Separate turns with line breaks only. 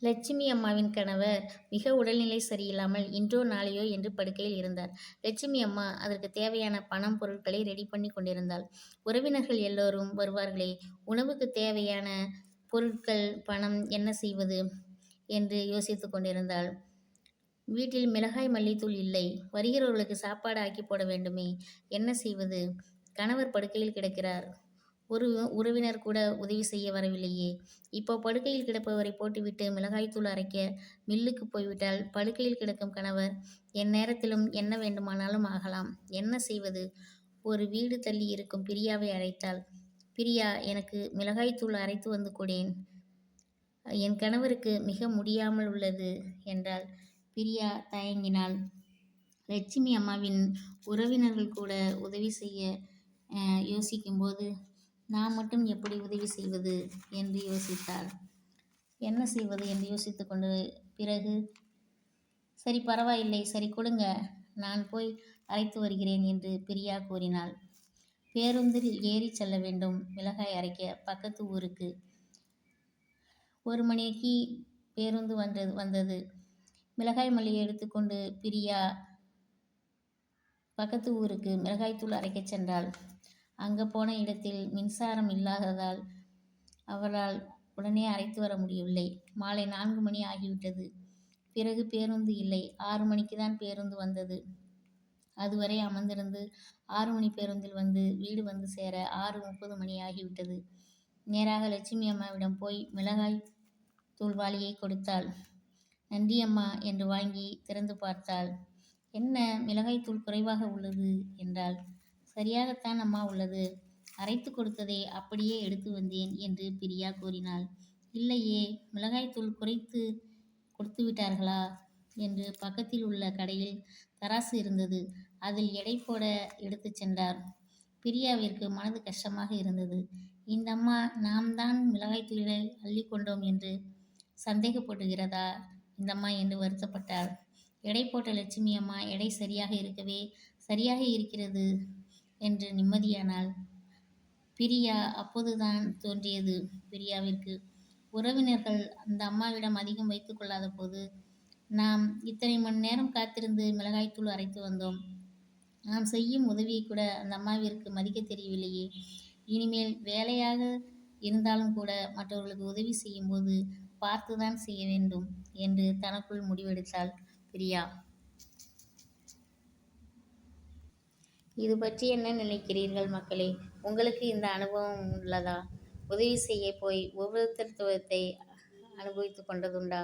லட்சுமி அம்மாவின் கணவர் மிக உடல்நிலை சரியில்லாமல் இன்றோ நாளையோ என்று படுக்கையில் இருந்தார். லட்சுமி அம்மா அதற்கு தேவையான பணம் பொருட்களை ரெடி பண்ணி கொண்டிருந்தாள். உறவினர்கள் எல்லோரும் வருவார்களே, உணவுக்கு தேவையான பொருட்கள் பணம் என்ன செய்வது என்று யோசித்து கொண்டிருந்தாள். வீட்டில் மிளகாய் மல்லித்தூள் இல்லை. வருகிறவர்களுக்கு சாப்பாடு ஆக்கி போட வேண்டுமே, என்ன செய்வது? கணவர் படுக்கையில் கிடக்கிறார். ஒரு உறவினர் கூட உதவி செய்ய வரவில்லையே. இப்போ படுக்கையில் கிடப்பவரை போட்டுவிட்டு மிளகாய்த்தூள் அரைக்க மில்லுக்கு போய்விட்டால் படுக்கையில் கிடக்கும் கணவர் எந்நேரத்திலும் என்ன வேண்டுமானாலும் ஆகலாம். என்ன செய்வது? ஒரு வீடு தள்ளி இருக்கும் பிரியாவை அழைத்தாள். பிரியா, எனக்கு மிளகாய்த்தூள் அரைத்து வந்து கொடேன். என் கணவருக்கு மிக முடியாமல் உள்ளது என்றாள். பிரியா தயங்கினாள். லட்சுமி அம்மாவின் உறவினர்கள் கூட உதவி செய்ய யோசிக்கும்போது நான் மட்டும் எப்படி உதவி செய்வது என்று யோசித்தாள். என்ன செய்வது என்று யோசித்து கொண்டு பிறகு சரி பரவாயில்லை, சரி கொடுங்க, நான் போய் அரைத்து வருகிறேன் என்று பிரியா கூறினாள். பேருந்தில் ஏறி செல்ல வேண்டும் மிளகாய் அரைக்க பக்கத்து ஊருக்கு. 1 மணிக்கு பேருந்து வந்தது. மிளகாய் மல்லியை எடுத்துக்கொண்டு பிரியா பக்கத்து ஊருக்கு மிளகாய்த்தூள் அரைக்கச் சென்றாள். அங்கே போன இடத்தில் மின்சாரம் இல்லாததால் அவரால் உடனே அரைத்து வர முடியவில்லை. மாலை 4 மணி ஆகிவிட்டது. பிறகு பேருந்து இல்லை. 6 மணிக்கு தான் பேருந்து வந்தது. அதுவரை அமர்ந்திருந்து 6 மணி பேருந்தில் வந்து வீடு வந்து சேர 6:30 மணி ஆகிவிட்டது. நேராக லட்சுமி அம்மாவிடம் போய் மிளகாய் தூள் வாளியை கொடுத்தாள். நன்றி அம்மா என்று வாங்கி திறந்து பார்த்தாள். என்ன, மிளகாய்த்தூள் குறைவாக உள்ளது என்றாள். சரியாகத்தான் அம்மா உள்ளது. அரைத்து கொடுத்ததை அப்படியே எடுத்து வந்தேன் என்று பிரியா கூறினாள். இல்லையே, மிளகாய்த்தூள் குறைத்து கொடுத்து விட்டார்களா என்று பக்கத்தில் உள்ள கடையில் தராசு இருந்தது. அதில் எடை போட எடுத்துச் சென்றார். பிரியாவிற்கு மனது கஷ்டமாக இருந்தது. இந்த அம்மா நாம் தான் மிளகாய்த்தூளை அள்ளி கொண்டோம் என்று சந்தேகப்படுகிறதா இந்த அம்மா என்று வருத்தப்பட்டாள். எடை போட்ட லட்சுமி அம்மா எடை சரியாக இருக்கிறது என்று நிம்மதியானாள். பிரியா அப்போதுதான் தோன்றியது பிரியாவிற்கு, உறவினர்கள் அந்த அம்மாவிடம் அதிகம் வைத்து கொள்ளாத போது நாம் இத்தனை மணி நேரம் காத்திருந்து மிளகாய்த்தூள் அரைத்து வந்தோம். நாம் செய்யும் உதவியை கூட அந்த அம்மாவிற்கு மதிக்க தெரியவில்லையே. இனிமேல் வேலையாக இருந்தாலும் கூட மற்றவர்களுக்கு உதவி செய்யும் போது பார்த்துதான் செய்ய வேண்டும் என்று தனக்குள் முடிவெடுத்தாள் பிரியா. இது பற்றி என்ன நினைக்கிறீர்கள் மக்களே? உங்களுக்கு இந்த அனுபவம் உள்ளதா? உதவி செய்ய போய் உபத்திரவத்தை அனுபவித்து கொண்டதுண்டா?